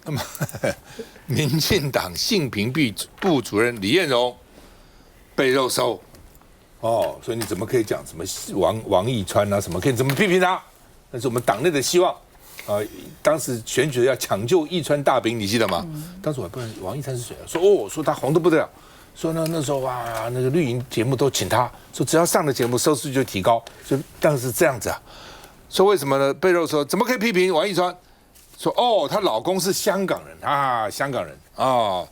那么，民进党性平部主任李彦荣被肉搜，哦，所以你怎么可以讲什么王义川啊？什么可以怎么批评他？那是我们党内的希望啊。当时选举要抢救义川大兵，你记得吗？当时我不知道王义川是谁，说他红得不得了，说那时候哇，那个绿营节目都请他，说只要上了节目收视率就提高，所以当时是这样子啊。说为什么呢？被肉搜，怎么可以批评王义川？说她老公是香港人啊，香港人啊，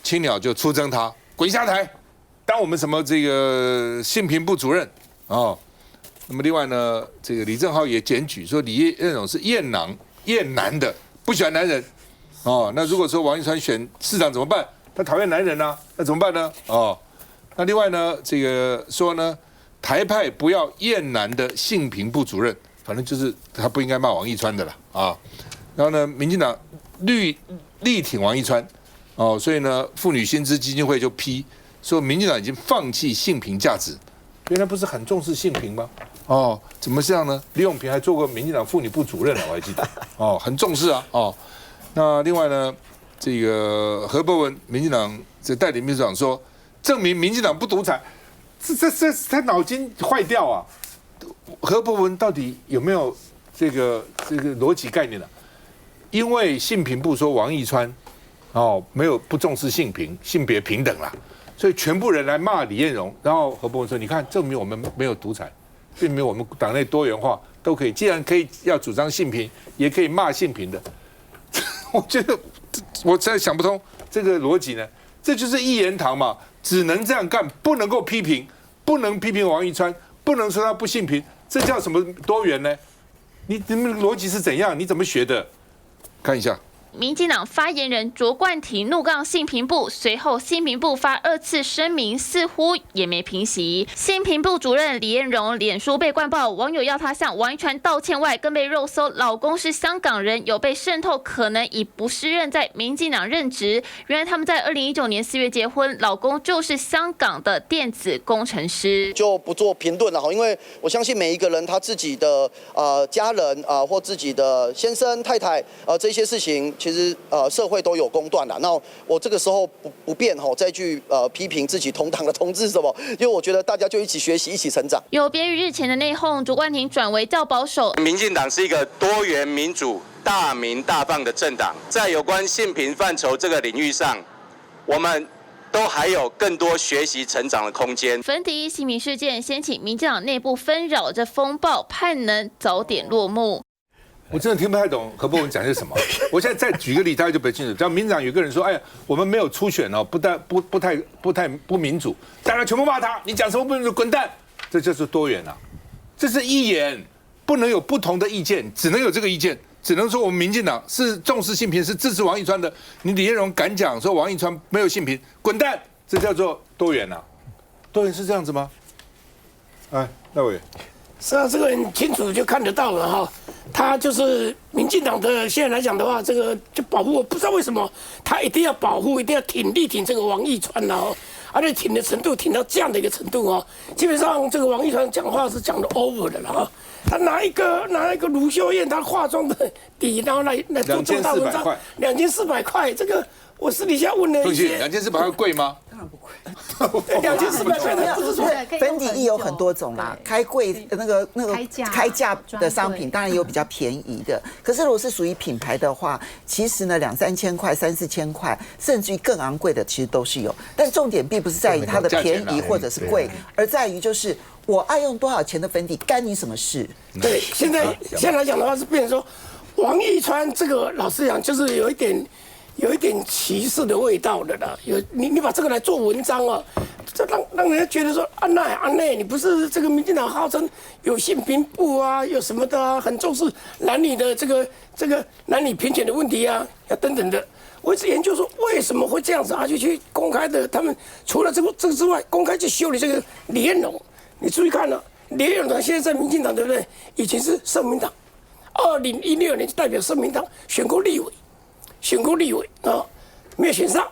青鸟就出征他，滚下台，当我们什么这个性平部主任哦。那么另外呢，这个李正皓也检举说李彦荣是厌男的，不喜欢男人哦。那如果说王一川选市长怎么办？他讨厌男人啊，那怎么办呢？哦，那另外呢，这个说呢，台派不要厌男的性平部主任，反正就是他不应该骂王一川的啦啊。然后呢，民进党力挺王一川，哦，所以呢，妇女薪资基金会就批说，民进党已经放弃性平价值，原来不是很重视性平吗？哦，怎么这样呢？李永平还做过民进党妇女部主任了，我还记得，哦，很重视啊，哦，那另外呢，这个何伯文，民进党这代理秘书长说，证明民进党不独裁，这他脑筋坏掉啊！何伯文到底有没有这个逻辑概念呢？因为性平部说王义川没有不重视性别平等啦，所以全部人来骂李彦荣，然后何伯文说：“你看，证明我们没有独裁，证明我们党内多元化都可以。既然可以要主张性平，也可以骂性平的。”我觉得我实在想不通这个逻辑呢。这就是一言堂嘛，只能这样干，不能够批评，不能批评王义川，不能说他不性平，这叫什么多元呢？你们逻辑是怎样？你怎么学的？看一下，民进党发言人卓冠廷怒杠性平部，随后性平部发2次声明，似乎也没平息。性平部主任李彦荣脸书被灌爆，网友要他向王一川道歉外，更被肉搜老公是香港人，有被渗透，可能已不适任在民进党任职。原来他们在2019年4月结婚，老公就是香港的电子工程师。就不做评论了哈，因为我相信每一个人他自己的家人或自己的先生太太这些事情。其实社会都有公断啦，那我这个时候不便再去批评自己同党的同志什么，因为我觉得大家就一起学习，一起成长。有别于日前的内讧，卓冠廷转为较保守。民进党是一个多元民主、大鸣大放的政党，在有关性平范畴这个领域上，我们都还有更多学习成长的空间。粉底液性平事件掀起民进党内部纷扰，这风暴盼能早点落幕。我真的听不太懂何伯文讲些什么。我现在再举个例，大家就比较清楚。只要民进党有个人说：“哎呀，我们没有初选哦，不民主，大家全部骂他，你讲什么不民主，滚蛋！”这就是多元啊，这是一言，不能有不同的意见，只能有这个意见，只能说我们民进党是重视性平，是支持王一川的。你李彦荣敢讲说王一川没有性平，滚蛋！这叫做多元啊，多元是这样子吗？哎，那位。是啊，这个很清楚就看得到了哈。他就是民进党的，现在来讲的话，这个就保护，我不知道为什么他一定要保护，一定要力挺这个王一川哦，而且挺的程度挺到这样的一个程度哦。基本上这个王一川讲话是讲的 over 的了哈。他拿一个卢秀燕她化妆的底，然后来做这么大文章，2400块，这个我私底下问了一些，2400块贵吗？当然不贵。2400块的不是说粉底液有很多种啦，开贵那个开价的商品，当然也有比较便宜的。可是如果是属于品牌的话，其实呢2-3千块、3-4千块，甚至于更昂贵的，其实都是有。但重点并不是在于它的便宜或者是贵，而在于就是我爱用多少钱的粉底，干你什么事？对，现在来讲的话是变成说，王一川这个老实讲就是有一点歧视的味道的啦。你把这个来做文章啊，这让人家觉得说安奈，你不是这个民进党号称有性平部啊，有什么的啊，很重视男女的这个男女平权的问题啊，等等的。我一直研究说为什么会这样子啊，就去公开的，他们除了这个之外，公开去修理这个李彦荣。你注意看了，李彦荣现在在民进党对不对？以前是社民党，2016年就代表社民党选过立委啊，没有选上。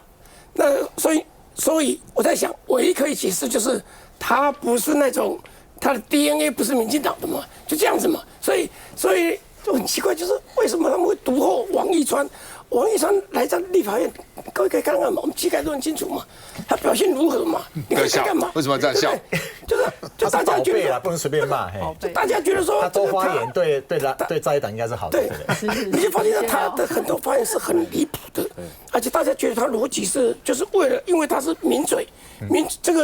那所以我在想，唯一可以解释就是他不是那种他的 DNA 不是民进党的嘛，就这样子嘛。所以就很奇怪，就是为什么他们会独后王一川？王一川来在立法院，各位可以看看嘛，我们旗杆都很清楚嘛，他表现如何嘛？你看他干嘛？为什么这样笑？就大家觉得不能随便骂，大家觉得说他多发言对在野党应该是好的。对，你就发现他的很多发言是很离谱的，而且大家觉得他逻辑是就是为了，因为他是名嘴，这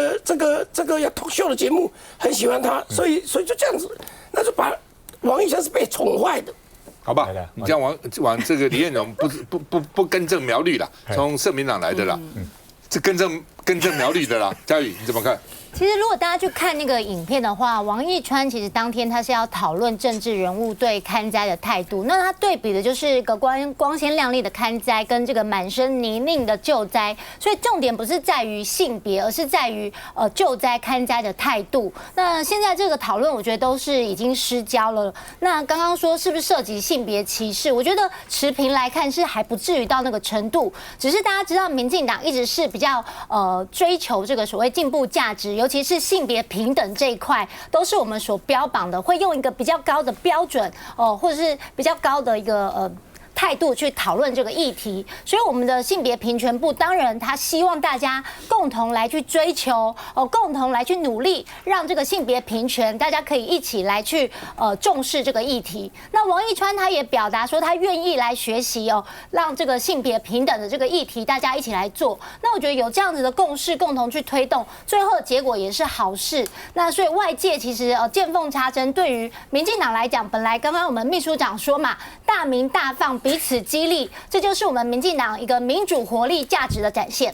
个要脱秀的节目很喜欢他，所以就这样子，那就把王一川是被宠坏的。好吧，你这样往这个李彦荣不更正苗绿了，从社民党来的啦，这更正苗绿的啦，嘉宇你怎么看？其实，如果大家去看那个影片的话，王一川其实当天他是要讨论政治人物对勘灾的态度。那他对比的就是一个光鲜亮丽的勘灾跟这个满身泥泞的救灾，所以重点不是在于性别，而是在于救灾勘灾的态度。那现在这个讨论，我觉得都是已经失焦了。那刚刚说是不是涉及性别歧视？我觉得持平来看是还不至于到那个程度，只是大家知道民进党一直是比较追求这个所谓进步价值。尤其是性别平等这一块，都是我们所标榜的，会用一个比较高的标准或者是比较高的一个态度去讨论这个议题，所以我们的性别平权部当然他希望大家共同来去追求共同来去努力，让这个性别平权大家可以一起来去重视这个议题。那王一川他也表达说他愿意来学习让这个性别平等的这个议题大家一起来做。那我觉得有这样子的共识，共同去推动，最后的结果也是好事。那所以外界其实见缝插针，对于民进党来讲，本来刚刚我们秘书长说嘛，大鸣大放。彼此激励，这就是我们民进党一个民主活力价值的展现。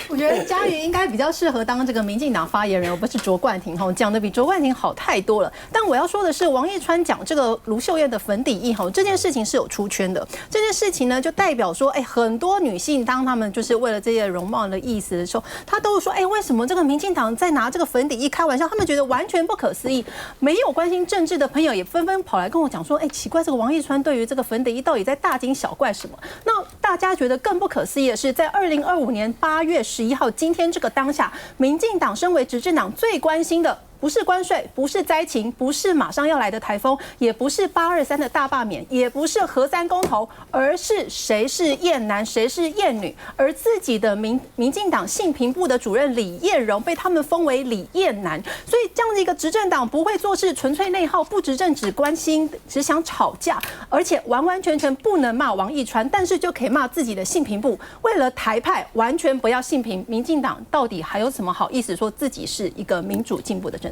我觉得嘉瑜应该比较适合当这个民进党发言人，而不是卓冠廷讲的比卓冠廷好太多了。但我要说的是，王一川讲这个卢秀燕的粉底液这件事情是有出圈的。这件事情呢，就代表说，很多女性当她们就是为了这些容貌的意思的时候，她都说，为什么这个民进党在拿这个粉底液开玩笑？他们觉得完全不可思议。没有关心政治的朋友也纷纷跑来跟我讲说，奇怪，这个王一川对于这个粉底液到底在大惊小怪什么？那大家觉得更不可思议的是，在2025年8月11号，今天这个当下，民进党身为执政党最关心的，不是关税，不是灾情，不是马上要来的台风，也不是823的大罢免，也不是核3公投，而是谁是厌男，谁是厌女。而自己的民进党性平部的主任李彦荣被他们封为李厌男，所以这样的一个执政党不会做事，纯粹内耗，不执政，只关心，只想吵架，而且完完全全不能骂王一川，但是就可以骂自己的性平部。为了台派完全不要性平，民进党到底还有什么好意思说自己是一个民主进步的政党？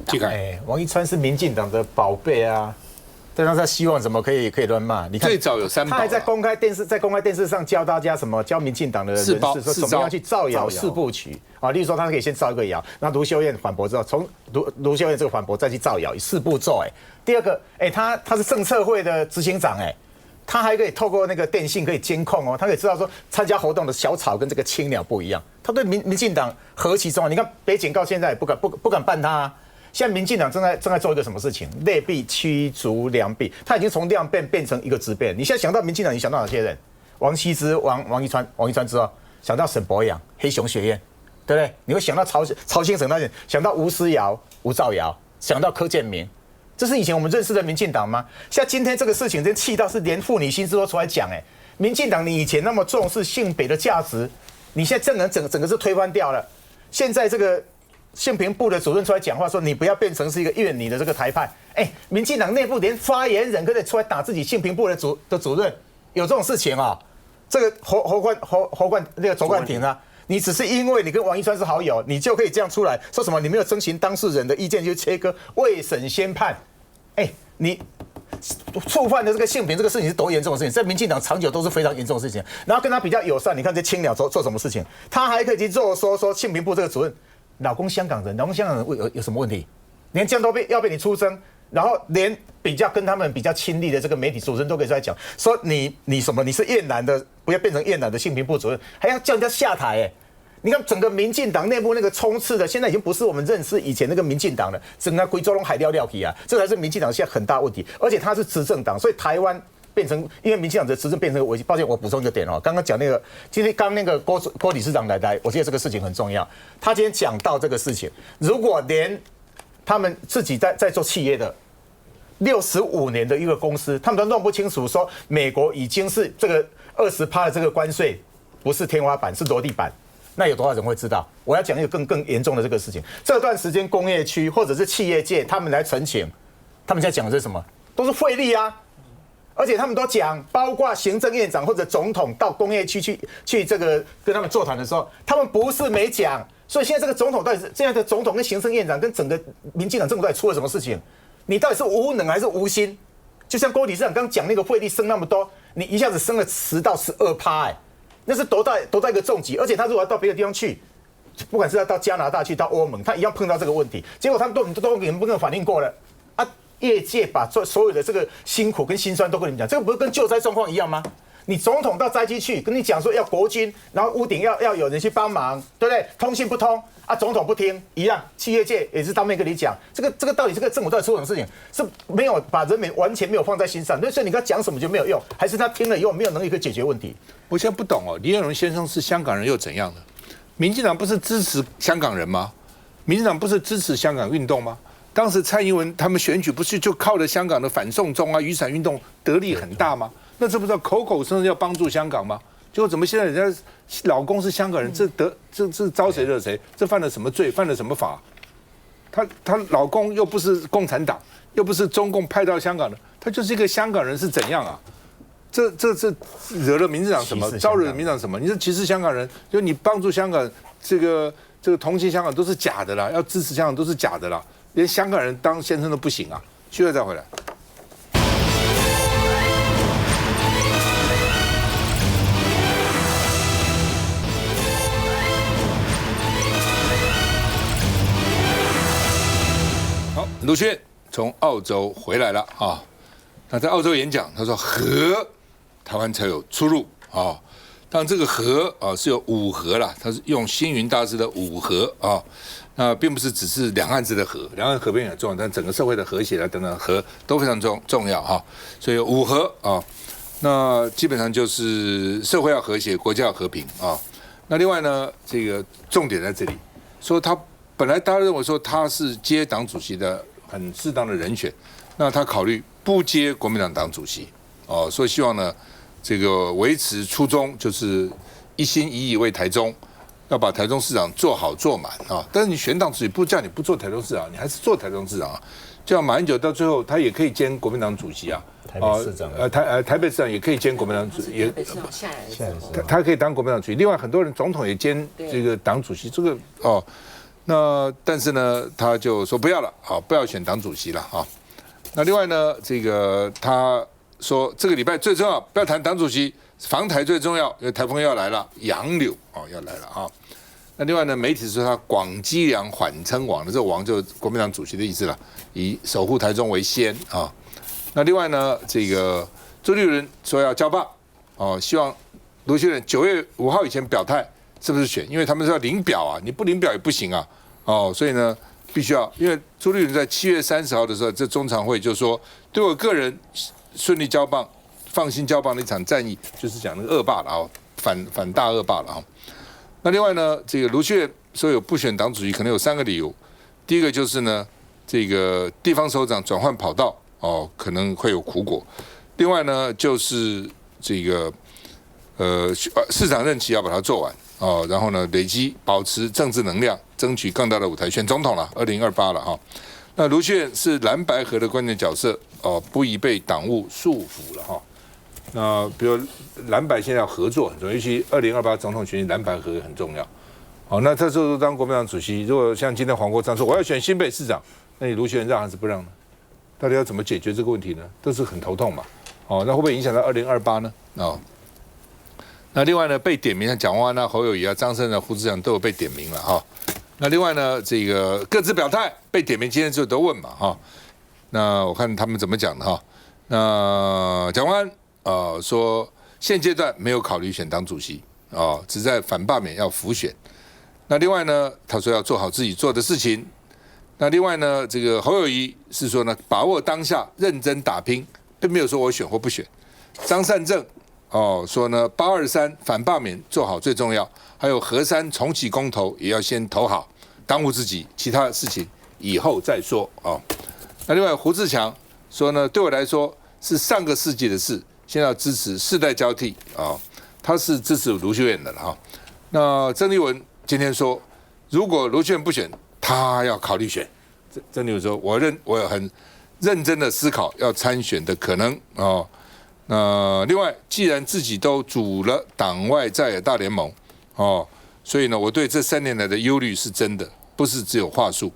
王一川是民进党的宝贝啊，但是他希望怎么可以乱骂？你看最早有3宝，他还在公开电视上教大家什么，教民进党的人士说怎么样去造谣4部曲啊。例如说，他可以先造一个谣，那卢秀燕反驳之后，从卢秀燕这个反驳再去造谣，4步骤。第二个，他是政策会的执行长，他还可以透过那个电信可以监控他可以知道说参加活动的小草跟这个青鸟不一样。他对民进党何其重要？你看北检告现在也不敢办他啊。现在民进党正在做一个什么事情？劣币驱逐良币，他已经从量变成一个质变。你现在想到民进党，你想到哪些人？王羲之、王一川之后，想到沈伯洋、黑熊学院，对不对？你会想到曹兴诚那人，想到吴思瑶、吴兆尧，想到柯建铭，这是以前我们认识的民进党吗？像今天这个事情，真气到是连妇女心思都出来讲，民进党你以前那么重视性别的价值，你现在整个是推翻掉了。现在这个性平部的主任出来讲话说，你不要变成是一个怨女的这个台派。民进党内部连发言人可以出来打自己性平部的主任，有这种事情啊？这个侯冠那个卓冠廷啊，你只是因为你跟王一川是好友，你就可以这样出来说什么？你没有征询当事人的意见就切割，未审先判。你触犯的这个性平这个事情是多严重的事情，在民进党长久都是非常严重的事情。然后跟他比较友善，你看这青鸟做什么事情？他还可以去做说性平部这个主任。老公香港人有什么问题？连这样都要被你出征，然后连比较跟他们比较亲密的这个媒体主持人都可以出来讲，说你是厌男的，不要变成厌男的性平部主任，还要叫人家下台。你看整个民进党内部那个冲刺的，现在已经不是我们认识以前那个民进党了，整个贵州龙海料起啊，这才是民进党现在很大问题。而且他是执政党，所以台湾变成，因为民进党的执政变成危机。抱歉，我补充一个点刚刚讲那个，今天刚那个郭理事长来，我觉得这个事情很重要。他今天讲到这个事情，如果连他们自己在做企业的， 65年的一个公司，他们都弄不清楚说美国已经是这个20%的这个关税不是天花板，是落地板。那有多少人会知道？我要讲一个更严重的这个事情。这段时间工业区或者是企业界他们来澄清，他们现在讲的是什么？都是汇率啊。而且他们都讲，包括行政院长或者总统到工业区去这个跟他们座谈的时候，他们不是没讲。所以现在这个总统到底是现在的总统跟行政院长跟整个民进党政府到底出了什么事情？你到底是无能还是无心？就像郭理事长刚讲那个汇率升那么多，你一下子升了10到12%，哎，那是多大一个重击。而且他如果要到别的地方去，不管是要到加拿大去到欧盟，他一样碰到这个问题。结果他们都给你们反映过了啊。业界把所有的这个辛苦跟辛酸都跟你们讲，这个不是跟救灾状况一样吗？你总统到灾区去跟你讲说要国军，然后屋顶要有人去帮忙，对不对？通信不通啊，总统不听，一样。企业界也是当面跟你讲，这个到底这个政府到底出什么事情？是没有把人民完全没有放在心上，所以你跟他讲什么就没有用，还是他听了以后没有能力可以解决问题？我现在不懂哦，李彦荣先生是香港人又怎样的？民进党不是支持香港人吗？民进党不是支持香港运动吗？当时蔡英文他们选举不是就靠着香港的反送中啊、雨伞运动得利很大吗？那这不是口口声声要帮助香港吗？结果怎么现在人家老公是香港人，这招谁惹谁？这犯了什么罪？犯了什么法？她老公又不是共产党，又不是中共派到香港的，他就是一个香港人，是怎样啊？这惹了民进党什么？招惹了民进党什么？你是歧视香港人，就你帮助香港这个同情香港都是假的啦，要支持香港都是假的啦。连香港人当先生都不行啊！休息再回来。好，卢轩从澳洲回来了啊。那在澳洲演讲，他说和台湾才有出路啊。当然这个和啊是有五和啦，他是用星云大师的五和啊。那并不是只是两岸之的和，两岸和平很重要，但整个社会的和谐啊等等和都非常重要哈。所以有五和啊，那基本上就是社会要和谐，国家要和平啊。那另外呢，这个重点在这里，说他本来大家认为说他是接党主席的很适当的人选，那他考虑不接国民党党主席哦，所以希望呢这个维持初衷，就是一心一意为台中。要把台中市长做好做满啊！但是你选党主席不叫你不做台中市长，你还是做台中市长啊！就像马英九到最后他也可以兼国民党主席啊，台北市长台北市长也可以兼国民党主席，也他可以当国民党主席。另外很多人总统也兼这个党主席，这个哦，那但是呢他就说不要了啊，不要选党主席了啊。那另外呢，这个他说这个礼拜最重要，不要谈党主席。防台最重要，因为台风要来了，洋流哦要来了啊。那另外呢，媒体说他广积粮缓称王的，这个王就是国民党主席的意思了，以守护台中为先啊。那另外呢，这个朱立伦说要交棒哦，希望卢秀燕9月5号以前表态是不是选，因为他们是要领表啊，你不领表也不行啊哦，所以呢必须要，因为朱立伦在7月30号的时候，这中常会就说对我个人顺利交棒。放心交棒的一场战役，就是讲那个恶霸了啊，反大恶霸了啊。那另外呢，这个卢秀燕说有不选党主席，可能有3个理由。第一个就是呢，这个地方首长转换跑道哦，可能会有苦果。另外呢，就是这个市长任期要把它做完哦，然后呢，累积保持政治能量，争取更大的舞台，选总统了，2028了哈。那卢秀燕是蓝白合的关键角色哦，不宜被党务束缚了哈。那比如蓝白现在要合作很重要，尤其2028总统选举蓝白合很重要。好，那这时候当国民党主席，如果像今天黄国昌说我要选新北市长，那你卢秀燕让还是不让呢？到底要怎么解决这个问题呢？都是很头痛嘛。哦，那会不会影响到2028呢？哦，那另外呢，被点名像蒋万安啊、侯友宜啊、张胜啊、胡志强都有被点名了哈。那另外呢，这个各自表态被点名，今天就都问嘛哈。那我看他们怎么讲的哈。那蒋万安。说现阶段没有考虑选党主席哦，只在反罢免要辅选。那另外呢，他说要做好自己做的事情。那另外呢，这个侯友宜是说呢，把握当下，认真打拼，并没有说我选或不选。张善政哦说呢，823反罢免做好最重要，还有核三重启公投也要先投好，当务之急，其他的事情以后再说哦。那另外胡志强说呢，对我来说是上个世纪的事，现在要支持世代交替啊。他是支持卢秀燕的了哈。那曾丽文今天说，如果卢秀燕不选，他要考虑选。曾丽文说，我很认真的思考要参选的可能哦。另外，既然自己都组了党外在野大联盟哦，所以呢，我对这3年来的忧虑是真的，不是只有话术。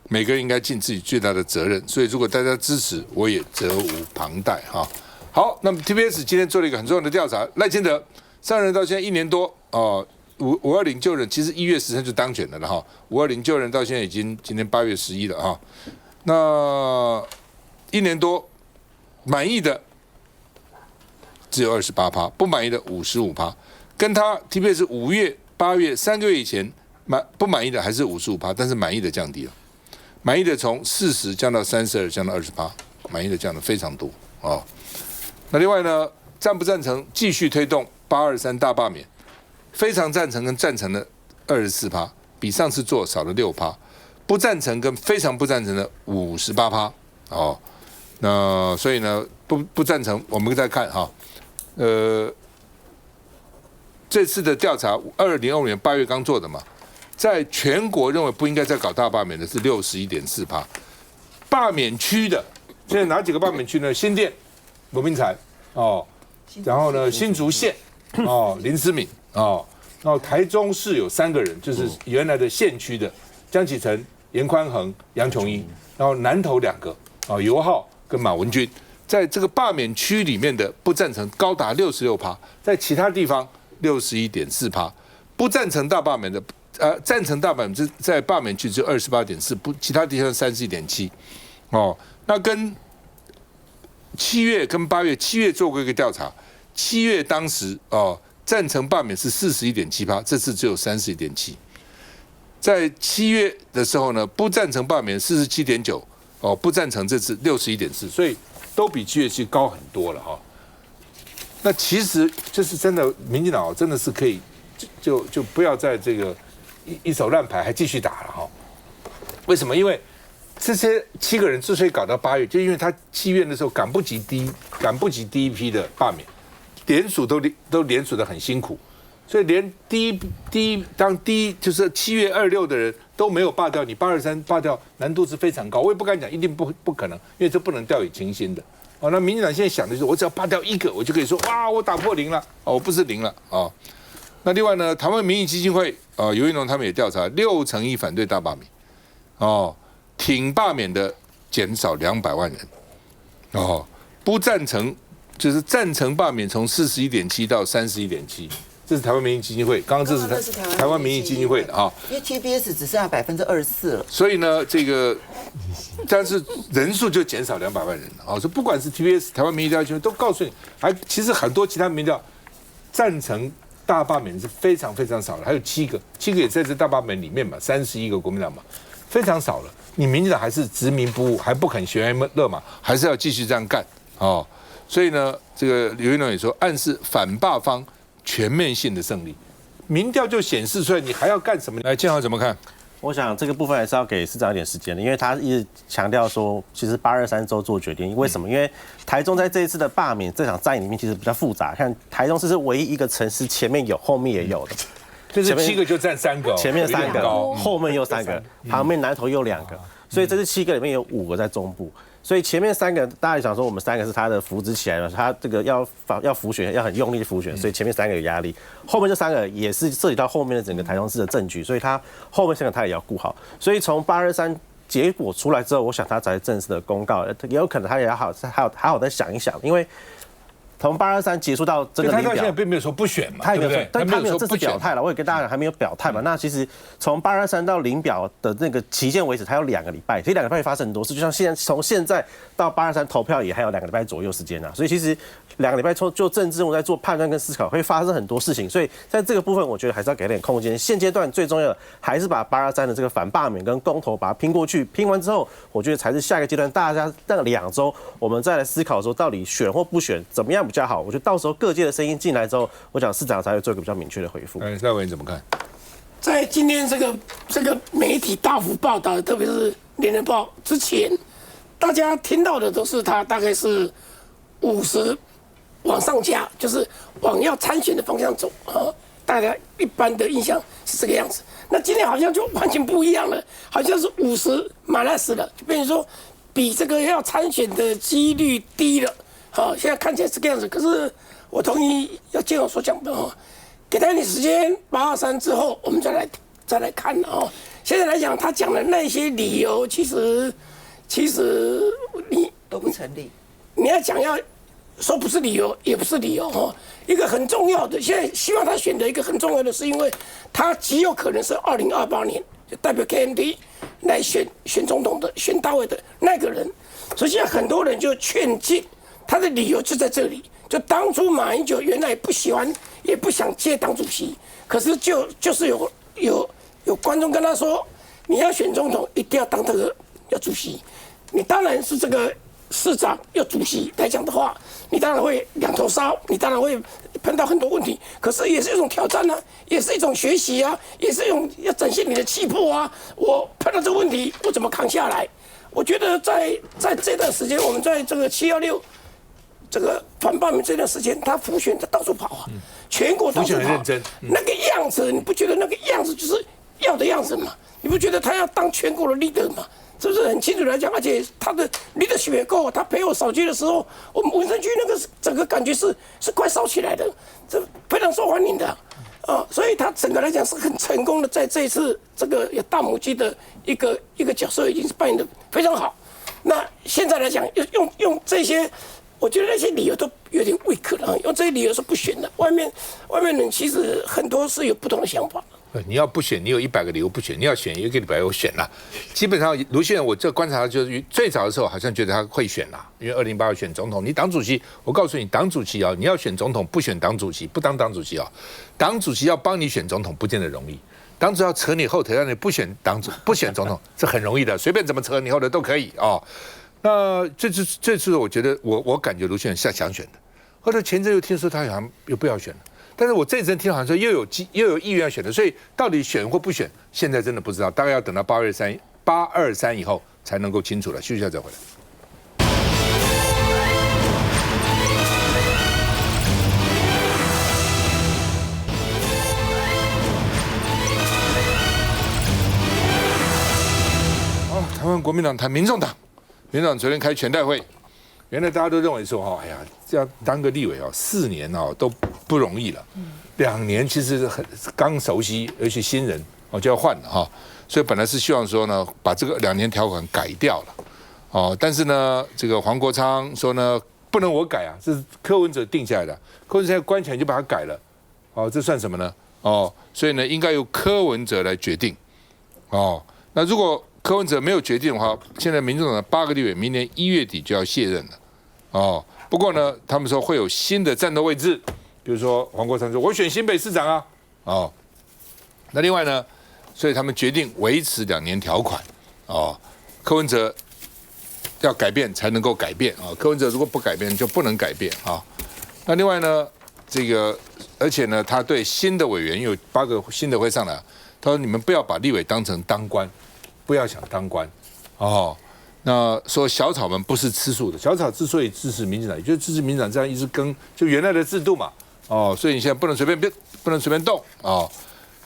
每个人应该尽自己最大的责任，所以如果大家支持，我也责无旁贷哈。好，那么 TBS 今天做了一个很重要的调查，赖清德上任到现在1年多哦，520就任，其实1月13就当选了哈，520就任到现在已经今天8月11了哈，那1年多满意的只有28%，不满意的55%，跟他 TBS 5月、8月3个月以前不满意的还是55%，但是满意的降低了。满意的从40降到32，降到28%，满意的降的非常多哦。那另外呢，赞不赞成继续推动823大罢免？非常赞成跟赞成的24%，比上次做少了6%，不赞成跟非常不赞成的58%哦。那所以呢，不赞成，我们再看哈，这次的调查2025年8月刚做的嘛。在全国认为不应该再搞大罢免的是61.4%，罢免区的现在哪几个罢免区呢？新店、罗宾才哦，然后呢新竹县哦林思敏哦，然后台中市有3个人，就是原来的县区的江启臣、严宽恒、杨琼英，然后南投2个哦尤浩跟马文君，在这个罢免区里面的不赞成高达66%，在其他地方61.4%，不赞成大罢免的。赞成大罢免在罢免区只有28.4%，不，其他地方31.7%。哦，那跟7月跟8月，7月做过一个调查，7月当时哦赞成罢免是41.7%，这次只有31.7%。在7月的时候呢，不赞成罢免47.9%，哦，不赞成这次61.4%，所以都比7月期高很多了哈。那其实就是真的，民进党真的是可以就不要在这个。一手烂牌还继续打了哈？为什么？因为这些7个人之所以搞到8月，就因为他7月的时候赶不及第一批的罢免，联署都联署的很辛苦，所以连第一就是7月26的人都没有罢掉，你823罢掉难度是非常高。我也不敢讲一定不可能，因为这不能掉以轻心的。哦，那民进党现在想的就是，我只要罢掉1个，我就可以说哇，我打破0了，哦，我不是0了啊。哦，那另外呢，台湾民意基金会尤英龙他们也调查，61%反对大罢免，哦，挺罢免的减少200万人，哦，不赞成就是赞成罢免从41.7到31.7，这是台湾民意基金会，刚刚这是台湾民意基金会的啊，因为 TBS 只剩下24%了，所以呢，这个但是人数就减少200万人了，哦，说不管是 TBS 台湾民意调查都告诉你，其实很多其他民调赞成。大罢免是非常非常少的，还有7个也在这大罢免里面嘛，31个国民党嘛，非常少了。你民进党还是执迷不悟，还不肯悬崖勒马，还是要继续这样干哦。所以呢，这个刘一龙也说，暗示反罢方全面性的胜利，民调就显示出来，你还要干什么？来，建豪怎么看？我想这个部分还是要给市长一点时间的，因为他一直强调说，其实823州做决定。为什么？因为台中在这一次的罢免这场战役里面其实比较复杂。看台中市是唯一一个城市前面有，后面也有的，就是7个就占3个，前面3个，后面又3个，旁边南投又2个，所以这是7个里面有5个在中部。所以前面3个，大家想说我们3个是他的扶植起来了，他这个要辅选，要很用力辅选，所以前面3个有压力，后面这3个也是涉及到后面的整个台中市的政局，所以他后面3个他也要顾好。所以从823结果出来之后，我想他才正式的公告，也有可能他也要好再想一想，因为。从823结束到这个，他到现在并没有说不选嘛，他也没有说，但他没有正式表态了。我也跟大家讲，还没有表态嘛。那其实从823到领表的那个期限为止，它有2个礼拜，所以2个礼拜发生很多事。就像从现在到823投票也还有2个礼拜左右时间啊。所以其实2个礼拜就政治我在做判断跟思考，会发生很多事情。所以在这个部分，我觉得还是要给点空间。现阶段最重要的还是把823的这个反罢免跟公投把它拼过去，拼完之后，我觉得才是下一个阶段。大家那2周，我们再来思考说，到底选或不选，怎么样比较好？我觉得到时候各界的声音进来之后，我想市长才会做一个比较明确的回复。赖委员怎么看？在今天这个媒体大幅报道，特别是《联合报》之前，大家听到的都是他大概是50往上加，就是往要参选的方向走啊。大家一般的印象是这个样子。那今天好像就完全不一样了，好像是50马拉死了，就变成说比这个要参选的几率低了。好，现在看起来是这个样子。可是我同意要建宏所讲的哦，给他一点时间，823之后我们再来看哦。现在来讲，他讲的那些理由，其实你都不成立。你要讲要说不是理由，也不是理由哦。一个很重要的，现在希望他选的一个很重要的是，因为他极有可能是2028年就代表 KMT 来选总统的、选大会的那个人。所以现在很多人就劝进，他的理由就在这里。就当初马英九原来不喜欢，也不想接党主席，可是就是有观众跟他说，你要选总统一定要当这个要主席，你当然是这个市长要主席来讲的话，你当然会两头烧，你当然会碰到很多问题，可是也是一种挑战啊，也是一种学习啊，也是一种要展现你的气魄啊。我碰到这个问题，我怎么扛下来？我觉得在这段时间，我们在这个716这个反罢免这段时间，他辅选他到处跑啊，全国到处跑，那个样子，你不觉得那个样子就是要的样子嘛？你不觉得他要当全国的 leader 吗？是不是很清楚来讲？而且他的 leadership 也够，他陪我扫街的时候，我们文山区那个整个感觉是快烧起来的，这非常受欢迎的啊，所以他整个来讲是很成功的，在这一次这个有大母鸡的一个角色已经是扮演的非常好。那现在来讲，用这些，我觉得那些理由都有点weak了，用这些理由是不选的。外面人其实很多是有不同的想法。你要不选，你有100个理由不选；你要选，也给你100个理由选啦。基本上，卢秀燕我这观察就是最早的时候，好像觉得他会选啦，因为2008选总统，你党主席，我告诉你，党主席啊，你要选总统，不选党主席，不当党主席啊，党主席要帮你选总统，不见得容易。党主席要扯你后腿，让你不选总统，是很容易的，随便怎么扯你后腿都可以啊。那这次我觉得我感觉卢秀燕是想选的，后来前阵又听说他好像又不要选了。但是我这阵听好像说又有意愿要选的，所以到底选或不选，现在真的不知道，大概要等到823以后才能够清楚了。休息一下再回来。台湾国民党谈民众党，民众党昨天开全代会，原来大家都认为说，哎呀，这样当个立委4年都不容易了，2年其实刚熟悉，而且新人就要换了哈，所以本来是希望说呢，把这个2年条款改掉了，但是呢，这个黄国昌说呢，不能我改啊，这是柯文哲定下来的，柯文哲现在关起来就把它改了，这算什么呢？所以呢，应该由柯文哲来决定，那如果柯文哲没有决定的话，现在民众党8个立委明年1月底就要卸任了，不过呢，他们说会有新的战斗位置，比如说黄国昌说，我选新北市长啊，那另外呢，所以他们决定维持2年条款，柯文哲要改变才能够改变啊，柯文哲如果不改变就不能改变啊。那另外呢，这个而且呢，他对新的委员有8个新的会上来，他说你们不要把立委当成当官，不要想当官那说小草们不是吃素的，小草之所以支持民进党，也就是支持民进党这样一直跟就原来的制度嘛，所以你现在不能随便动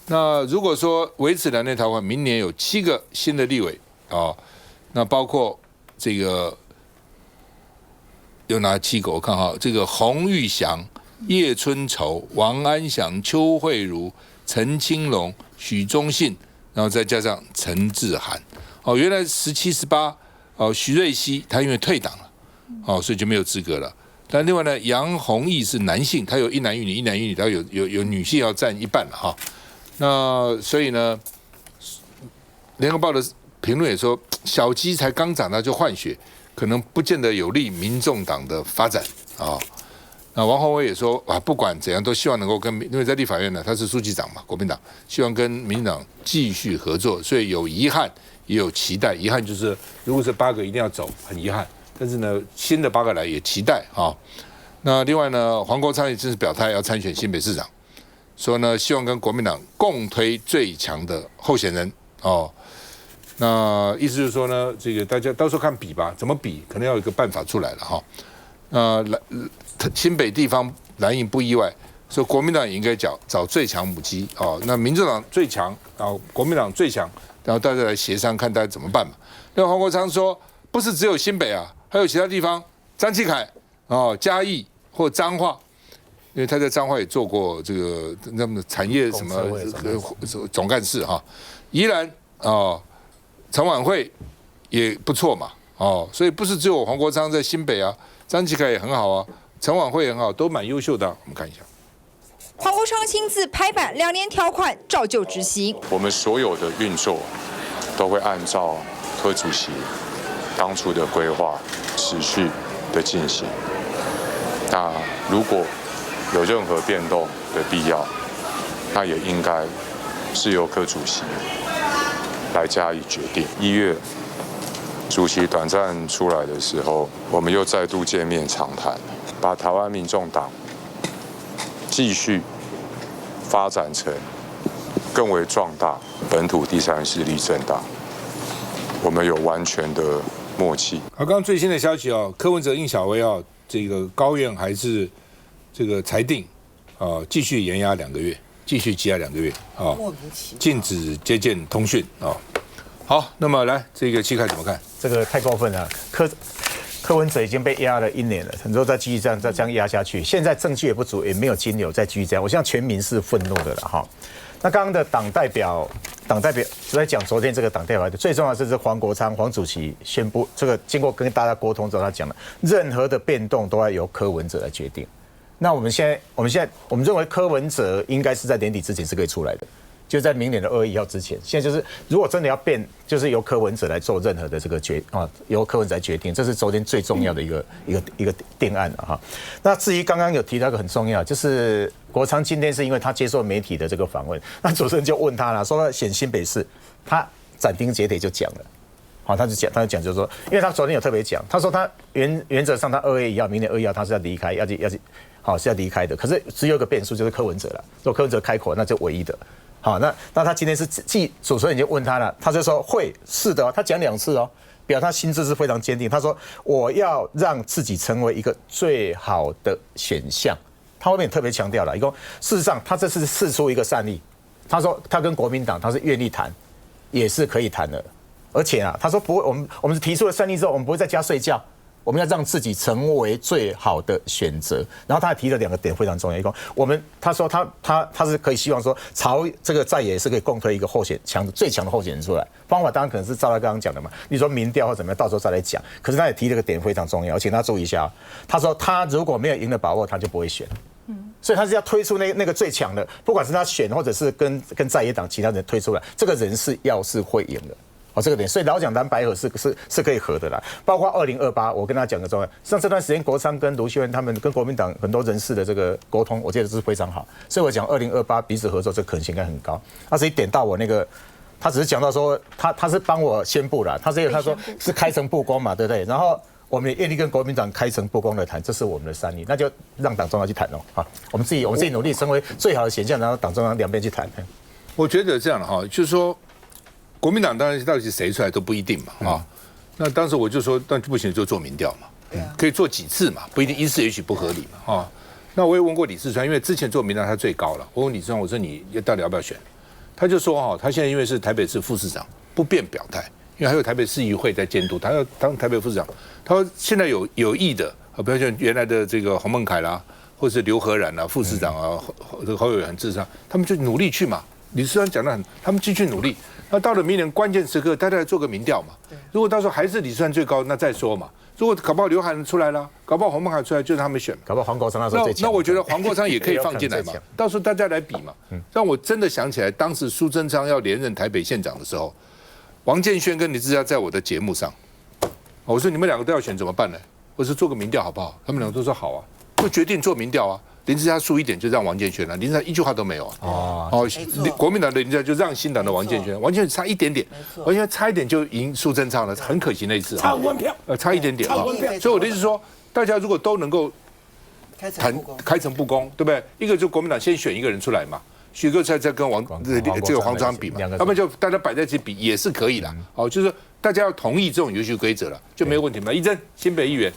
那如果说维持2年条款，明年有7个新的立委那包括这个有哪7个？我看这个洪玉祥、叶春愁、王安祥、邱慧茹、陈清龙、许忠信，然后再加上陈志涵。原来17、18。徐瑞希他因为退党了，所以就没有资格了。但另外呢，杨弘毅是男性，他有1男1女，他有女性要占1半了那所以呢，联合报的评论也说，小鸡才刚长大就换血，可能不见得有利民众党的发展那王宏伟也说不管怎样都希望能够因为在立法院呢，他是书记长嘛，国民党希望跟民进党继续合作，所以有遗憾。也有期待，遗憾就是如果是8个一定要走，很遗憾。但是呢，新的8个来也期待那另外呢，黄国昌也正式表态要参选新北市长，说呢希望跟国民党共推最强的候选人那意思就是说呢，这个大家到时候看比吧，怎么比，可能要有一个办法出来了哈。新北地方蓝营不意外，所以国民党也应该找最强母鸡哦。那民众党最强，然后国民党最强，然后大家来协商看大家怎么办嘛。那黄国昌说，不是只有新北啊，还有其他地方，张启凯嘉义或彰化，因为他在彰化也做过这个那么产业什么总干事哈。宜兰陈婉慧也不错嘛，所以不是只有黄国昌在新北啊，张启凯也很好啊，陈婉慧也很好，都蛮优秀的。我们看一下，黄国昌亲自拍板，2年条款照旧执行。我们所有的运作都会按照柯主席当初的规划持续的进行。那如果有任何变动的必要，那也应该是由柯主席来加以决定。1月主席短暂出来的时候，我们又再度见面长谈，把台湾民众党继续发展成更为壮大本土第3势力政党，我们有完全的默契。刚刚最新的消息柯文哲、应小薇这个高院还是这个裁定继续延押2个月，继续羁押2个月禁止接见通讯好，那么来这个期刊怎么看？这个太过分了，柯文哲已经被压了1年了，很多再继续这样压下去，现在证据也不足，也没有金流，再继续这样，我想全民是愤怒的了哈。那刚刚的党代表在讲昨天这个党代表的最重要的是黄国昌黄主席宣布，这个经过跟大家沟通之后，他讲了，任何的变动都要由柯文哲来决定。那我们认为柯文哲应该是在年底之前是可以出来的。就在明年的2月1号之前，现在就是如果真的要变，就是由柯文哲来做任何的这个由柯文哲来决定，这是昨天最重要的一个定案了哈。那至于刚刚有提到一个很重要，就是国昌今天是因为他接受媒体的这个访问，那主持人就问他了，说选新北市，他斩钉截铁就讲了，好，他就讲就是说，因为他昨天有特别讲，他说他原则上他2月1号，明年2月1号他是要离开，是要离开的，可是只有一个变数就是柯文哲了，如果柯文哲开口，那就唯一的。好，那他今天是主持人已经问他了，他就说是的他讲2次表他心智是非常坚定。他说我要让自己成为一个最好的选项。他后面特别强调了，一共事实上他这是释出一个善意。他说他跟国民党他是愿意谈，也是可以谈的，而且他说不会，我们是提出了善意之后，我们不会在家睡觉。我们要让自己成为最好的选择，然后他还提了2个点非常重要。他说他是可以希望说朝这个在野是可以共推一个最强的候选人出来。方法当然可能是照他刚刚讲的嘛，你说民调或怎么样，到时候再来讲。可是他也提了个点非常重要，而且他注意一下，他说他如果没有赢的把握，他就不会选。所以他是要推出那个最强的，不管是他选或者是跟在野党其他人推出来，这个人是会赢的。这个点，所以老蒋蓝白合是可以合的啦。包括2028，我跟他讲个重要，像这段时间国昌跟卢秀燕他们跟国民党很多人士的这个沟通，我觉得是非常好。所以我讲2028彼此合作，这可能性应该很高。他只是点到我那个，他只是讲到说他是帮我宣布了，他说是开诚布公嘛，对不对？然后我们也愿意跟国民党开诚布公的谈，这是我们的善意，那就让党中央去谈好，我们自己努力成为最好的选项，然后党中央两边去谈。我觉得这样的就是说。国民党当然到底是谁出来都不一定嘛那当时我就说，那不行就做民调嘛，可以做几次嘛，不一定一次也许不合理嘛那我也问过李四川，因为之前做民调他最高了，我问李四川，我说你到底要不要选？他就说他现在因为是台北市副市长，不便表态，因为还有台北市议会在监督，他要当台北副市长。他说现在有意的，比如像原来的这个洪孟凯啦，或是刘和然啦，副市长侯友宜很至上，他们就努力去嘛。李四川讲得很，他们继续努力。那到了明年关键时刻，大家来做个民调嘛。如果到时候还是李四川最高，那再说嘛。如果搞不好刘海出来了，搞不好洪孟凯出来，就是他们选嘛。搞不好黄国昌那时候最强。那我觉得黄国昌也可以放进来嘛。到时候大家来比嘛。让我真的想起来，当时苏贞昌要连任台北县长的时候，王建煊跟李志嘉在我的节目上，我说你们2个都要选怎么办呢？我说做个民调好不好？他们2个都说好啊，就决定做民调啊。林志嘉输一点就让王建煊了，林志嘉一句话都没有国民党的林志嘉就让新党的王建煊，王建煊差一点点，王建煊差一点就赢苏贞昌了，很可惜那一次差5万票，差一点点所以我的意思说，大家如果都能够开诚布公，对不对？一个就国民党先选一个人出来嘛，许克才跟这个黄国昌比嘛，要不然就大家摆在一起比也是可以啦。哦，就是大家要同意这种游戏规则了，就没有问题嘛。一真，新北议员。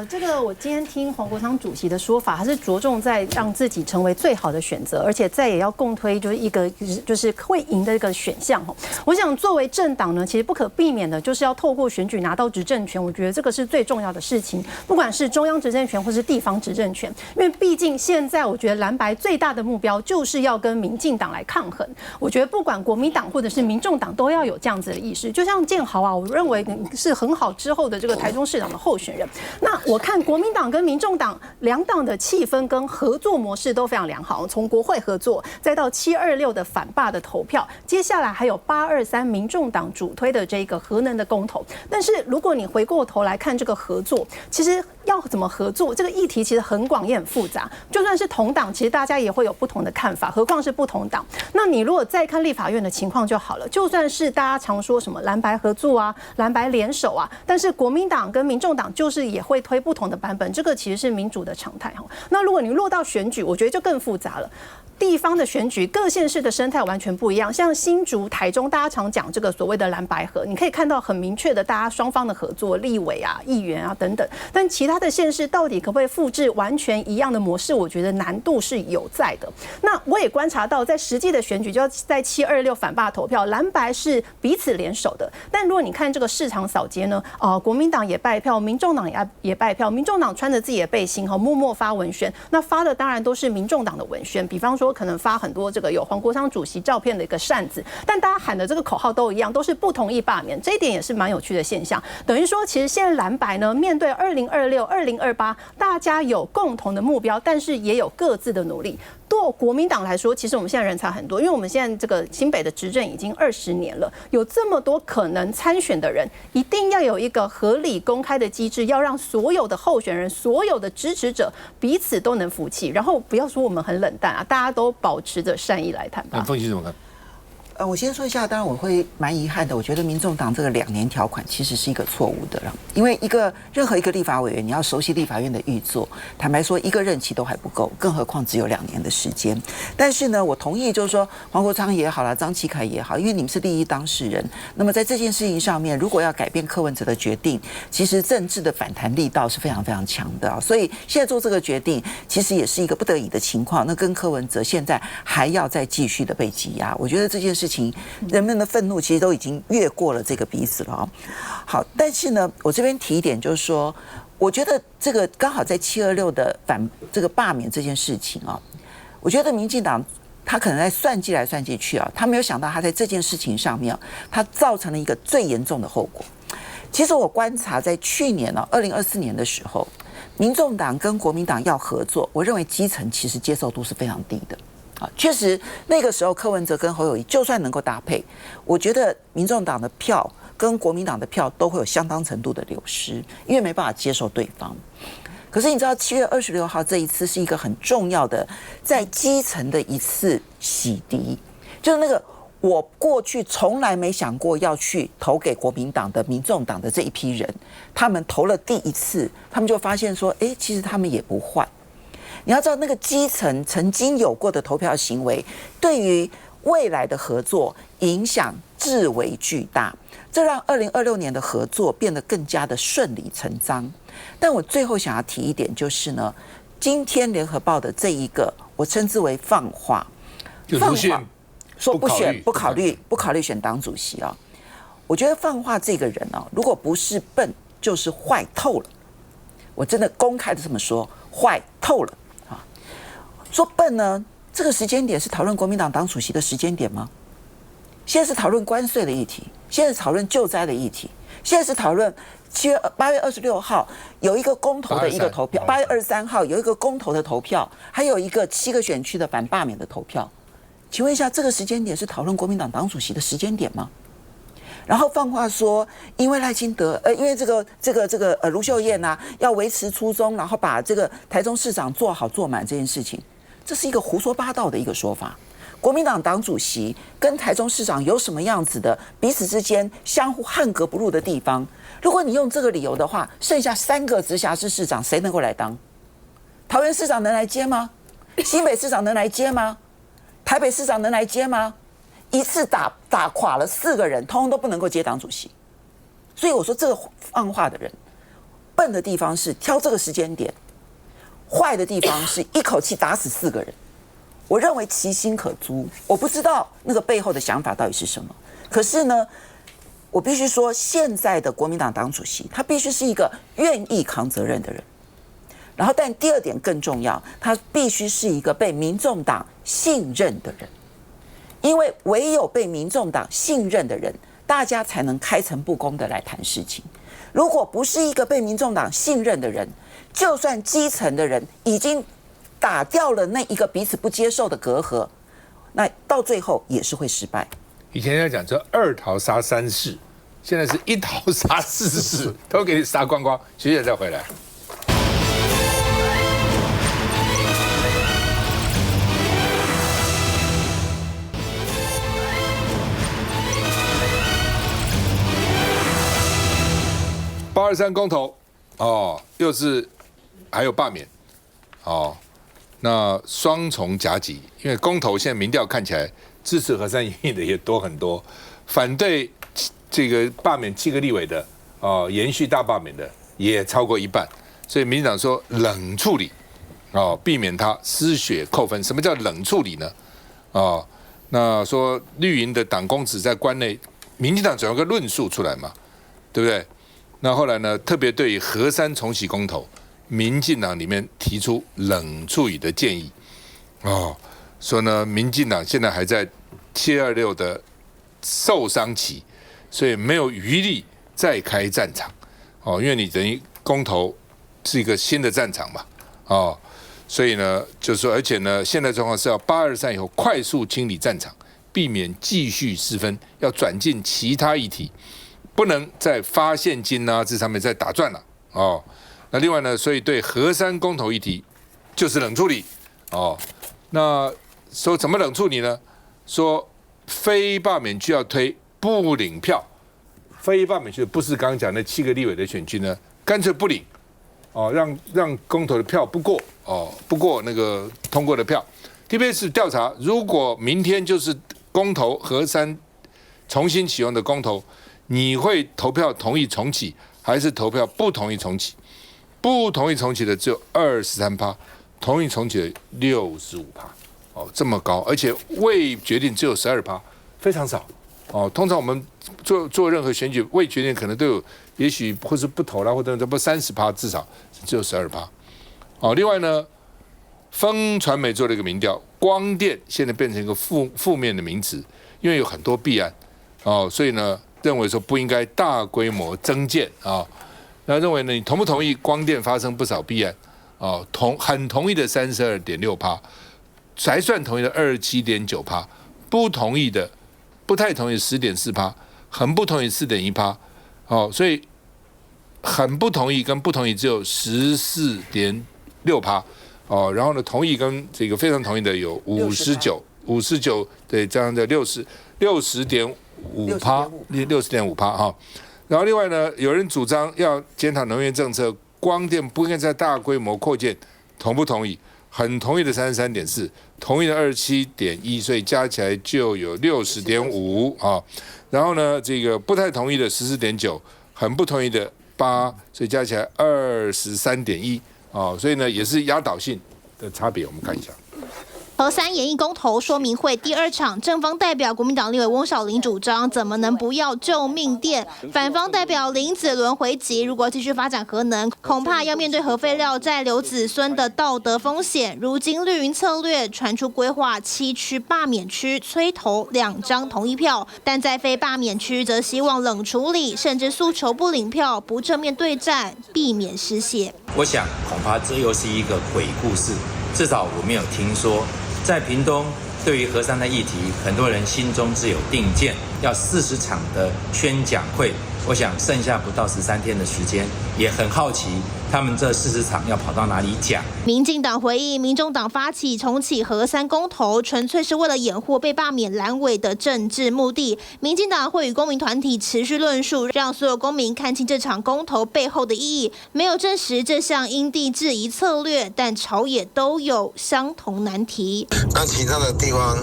这个我今天听黄国昌主席的说法，他是着重在让自己成为最好的选择，而且再也要共推就是一个就是会赢的一个选项。我想作为政党呢，其实不可避免的就是要透过选举拿到执政权，我觉得这个是最重要的事情，不管是中央执政权或是地方执政权，因为毕竟现在我觉得蓝白最大的目标就是要跟民进党来抗衡。我觉得不管国民党或者是民众党都要有这样子的意识，就像建豪啊，我认为是很好之后的这个台中市长的候选人。那我看国民党跟民众党两党的气氛跟合作模式都非常良好，从国会合作，再到726的反罢的投票，接下来还有823民众党主推的这个核能的公投。但是如果你回过头来看这个合作，其实要怎么合作，这个议题其实很广也很复杂。就算是同党，其实大家也会有不同的看法，何况是不同党。那你如果再看立法院的情况就好了，就算是大家常说什么蓝白合作啊、蓝白联手啊，但是国民党跟民众党就是也会推不同的版本，这个其实是民主的常态。那如果你落到选举，我觉得就更复杂了。地方的选举，各县市的生态完全不一样。像新竹、台中，大家常讲这个所谓的蓝白合，你可以看到很明确的大家双方的合作，立委啊、议员啊等等。但其他的县市到底可不可以复制完全一样的模式，我觉得难度是有在的。那我也观察到，在实际的选举，就在726反罢投票，蓝白是彼此联手的。但如果你看这个市场扫街呢，国民党也败票，民众党也败票。民众党穿着自己的背心，默默发文宣，那发的当然都是民众党的文宣，比方说可能发很多这个有黄国昌主席照片的一个扇子，但大家喊的这个口号都一样，都是不同意罢免，这一点也是蛮有趣的现象。等于说，其实现在蓝白呢，面对2026、2028，大家有共同的目标，但是也有各自的努力。对国民党来说，其实我们现在人才很多，因为我们现在这个新北的执政已经20年了，有这么多可能参选的人，一定要有一个合理公开的机制，要让所有的候选人、所有的支持者彼此都能服气，然后不要说我们很冷淡啊，大家都保持着善意来谈吧。凤琪怎么看？我先说一下，当然我会蛮遗憾的。我觉得民众党这个2年条款其实是一个错误的了，因为任何一个立法委员，你要熟悉立法院的运作，坦白说一个任期都还不够，更何况只有2年的时间。但是呢，我同意，就是说黄国昌也好啦，张启凯也好，因为你们是利益当事人，那么在这件事情上面，如果要改变柯文哲的决定，其实政治的反弹力道是非常非常强的啊。所以现在做这个决定，其实也是一个不得已的情况。那跟柯文哲现在还要再继续的被挤压，我觉得这件事情。人们的愤怒其实都已经越过了这个彼此了啊。好，但是呢，我这边提一点，就是说，我觉得这个刚好在726的这个罢免这件事情啊，我觉得民进党他可能在算计来算计去啊，他没有想到他在这件事情上面，他造成了一个最严重的后果。其实我观察在去年2024年的时候，民众党跟国民党要合作，我认为基层其实接受度是非常低的。确实，那个时候柯文哲跟侯友宜就算能够搭配，我觉得民众党的票跟国民党的票都会有相当程度的流失，因为没办法接受对方。可是你知道7月26号这一次是一个很重要的在基层的一次洗涤，就是那个我过去从来没想过要去投给国民党的民众党的这一批人，他们投了第一次，他们就发现说，其实他们也不坏。你要知道，那个基层曾经有过的投票行为，对于未来的合作影响至为巨大，这让2026年的合作变得更加的顺理成章。但我最后想要提一点，就是呢，今天联合报的这一个，我称之为放话，放话说不考虑选党主席啊。我觉得放话这个人啊，如果不是笨，就是坏透了。我真的公开的这么说，坏透了。说笨呢？这个时间点是讨论国民党党主席的时间点吗？现在是讨论关税的议题，现在是讨论救灾的议题，现在是讨论8月26号有一个公投的一个投票，8月23号有一个公投的投票，还有一个7个选区的反罢免的投票。请问一下，这个时间点是讨论国民党党主席的时间点吗？然后放话说，因为赖清德，因为这个卢秀燕啊，要维持初衷，然后把这个台中市长做好做满这件事情，这是一个胡说八道的一个说法。国民党党主席跟台中市长有什么样子的彼此之间相互汉格不入的地方？如果你用这个理由的话，剩下3个直辖市市长谁能够来当？桃园市长能来接吗？新北市长能来接吗？台北市长能来接吗？一次打垮了4个人，通通都不能够接党主席。所以我说这个放话的人，笨的地方是挑这个时间点，坏的地方是一口气打死4个人。我认为其心可诛，我不知道那个背后的想法到底是什么。可是呢，我必须说，现在的国民党党主席，他必须是一个愿意扛责任的人。然后，但第二点更重要，他必须是一个被民众党信任的人。因为唯有被民众党信任的人，大家才能开诚布公的来谈事情。如果不是一个被民众党信任的人，就算基层的人已经打掉了那一个彼此不接受的隔阂，那到最后也是会失败。以前要讲这2桃杀3士，现在是1桃杀4士，都给你杀光光，学姐再回来。823公投哦，又是还有罢免哦，那双重夹击，因为公投现在民调看起来支持核三引引的也多很多，反对这个罢免7个立委的哦，延续大罢免的也超过一半，所以民进党说冷处理哦，避免他失血扣分。什么叫冷处理呢？哦，那说绿营的党公职在关内，民进党总有个论述出来嘛，对不对？那后来呢？特别对于核三重启公投，民进党里面提出冷处理的建议，哦，说呢，民进党现在还在726的受伤期，所以没有余力再开战场，哦，因为你等于公投是一个新的战场嘛，哦，所以呢，就是说，而且呢，现在状况是要823以后快速清理战场，避免继续失分，要转进其他议题。不能再发现金啊，这上面再打转了哦。那另外呢，所以对核三公投议题就是冷处理哦。那说怎么冷处理呢？说非罢免区要推不领票，非罢免区不是刚刚讲的7个立委的选区呢，干脆不领哦，让公投的票不过哦，不过那个通过的票。TBS 调查，如果明天就是公投核三重新启用的公投。你会投票同意重启，还是投票不同意重启？不同意重启的只有23%，同意重启的65%，哦，这么高，而且未决定只有12%，非常少。哦，通常我们做任何选举，未决定可能都有，也许或是不投啦，或者不30%，至少只有12%。哦，另外呢，风传媒做了一个民调，光电现在变成一个负面的名词，因为有很多弊案，哦，所以呢。认为说不应该大规模增建啊，那认为呢，你同不同意光电发生不少弊案啊？很同意的32.6%，才算同意的27.9%，不同意的不太同意10.4%，很不同意4.1%，哦，所以很不同意跟不同意只有14.6%，哦，然后呢，同意跟这个非常同意的有59，对，这样的60.5%， 60.5%哈，然后另外呢，有人主张要检讨能源政策，光电不应该在大规模扩建，同不同意？很同意的33.4%，同意的27.1%，所以加起来就有60.5%啊。然后呢，这个不太同意的14.9%，很不同意的8%，所以加起来23.1%啊。所以呢，也是压倒性的差别。我们看一下。核三研议公投说明会第2场，正方代表国民党立委翁小玲主张，怎么能不要救命电？反方代表林子伦回击，如果继续发展核能，恐怕要面对核废料再留子孙的道德风险。如今绿营策略传出规划7区罢免区，催投2张同意票，但在非罢免区则希望冷处理，甚至诉求不领票、不正面对战，避免失血。我想，恐怕这又是一个鬼故事，至少我没有听说。在屏东，对于核三的议题，很多人心中只有定见，要40场的宣讲会。我想剩下不到13天的时间，也很好奇他们这40场要跑到哪里讲？民进党回应，民众党发起重启核3公投，纯粹是为了掩护被罢免蓝委的政治目的。民进党会与公民团体持续论述，让所有公民看清这场公投背后的意义。没有证实这项因地制宜策略，但朝野都有相同难题。那其他的地方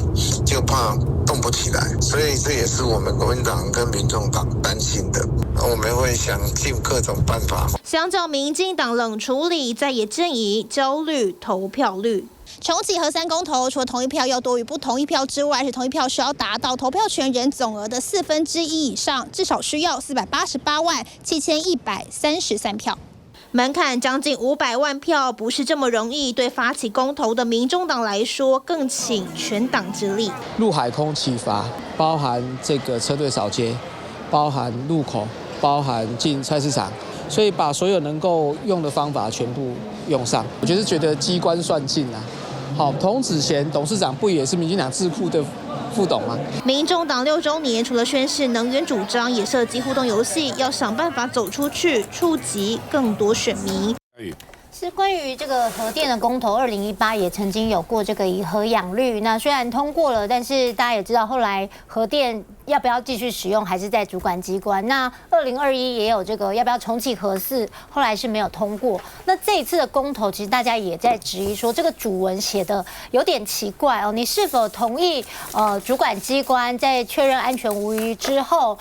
就怕动不起来，所以这也是我们国民党跟民众党担心的。我们会想尽各种办法。相较民进党冷处理，在野阵营焦虑投票率。重启核3公投，除了同意票要多于不同意票之外，是同意票需要达到投票权人总额的1/4以上，至少需要4887133票。门槛将近500万票，不是这么容易。对发起公投的民众党来说，更请全党之力。陆海空启罚，包含这个车队扫街，包含路口，包含进菜市场，所以把所有能够用的方法全部用上。我觉得机关算尽啊。好，童子贤董事长不也是民进党智库的副董吗？民众党6周年，除了宣示能源主张，也设计互动游戏，要想办法走出去，触及更多选民。是关于这个核电的公投，2018也曾经有过这个以核养绿。那虽然通过了，但是大家也知道，后来核电要不要继续使用，还是在主管机关。那2021也有这个要不要重启核4，后来是没有通过。那这一次的公投，其实大家也在质疑说，这个主文写的有点奇怪哦，你是否同意主管机关在确认安全无虞之后，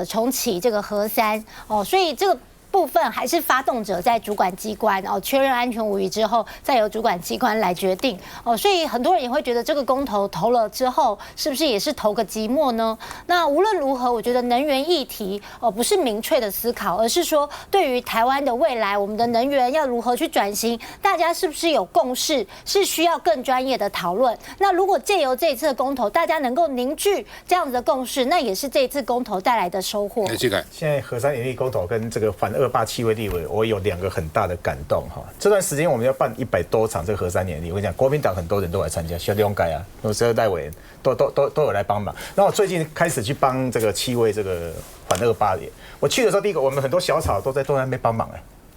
重启这个核3哦？所以这个部分还是发动者在主管机关确认安全无虞之后，再由主管机关来决定所以很多人也会觉得这个公投投了之后，是不是也是投个寂寞呢？那无论如何，我觉得能源议题不是民粹的思考，而是说对于台湾的未来，我们的能源要如何去转型，大家是不是有共识，是需要更专业的讨论。那如果借由这一次的公投，大家能够凝聚这样子的共识，那也是这一次公投带来的收获。现在核3严厉公投跟这个反恶霸7位立委，我有2个很大的感动哈。这段时间我们要办100多场这个核3严厉，我跟你讲，国民党很多人都来参加，小龙改啊，有12代委员都有来帮忙。那我最近开始去帮这个7位这个反恶霸的，我去的时候，第一个我们很多小草都在那边帮忙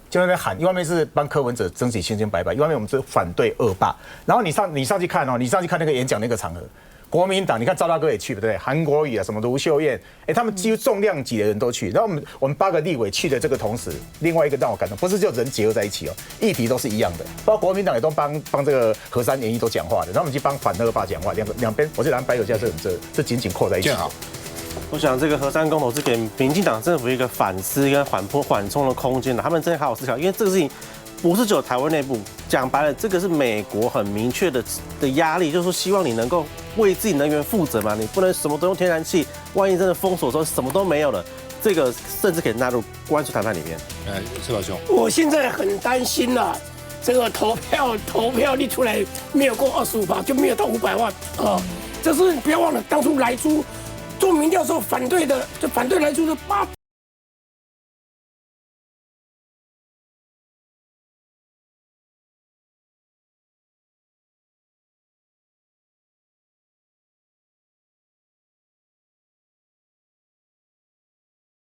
就在那边喊，一方面是帮柯文哲争取清清白白，一方面我们是反对恶霸。然后你上去看你上去看那个演讲那个场合。国民党，你看赵大哥也去，对不对？韩国瑜啊，什么卢秀燕，他们几乎重量级的人都去。然后我们8个立委去的这个同时，另外一个让我感动，不是就人结合在一起议题都是一样的。包括国民党也都帮这个核3严厉都讲话的，然后我们去帮反恶霸讲话，两边我觉得他们白手架这紧紧扣在一起。好，我想这个核3公投是给民进党政府一个反思跟缓冲的空间的，他们真的好好思考，因为这个事情。不是只有台湾内部，讲白了，这个是美国很明确的压力，就是说希望你能够为自己能源负责嘛，你不能什么都用天然气，万一真的封锁的时候什么都没有了，这个甚至可以纳入关税谈判里面。施宝兄，我现在很担心啦，这个投票率出来没有过25%，就没有到500万就是不要忘了当初莱猪做民调的时候反对莱猪的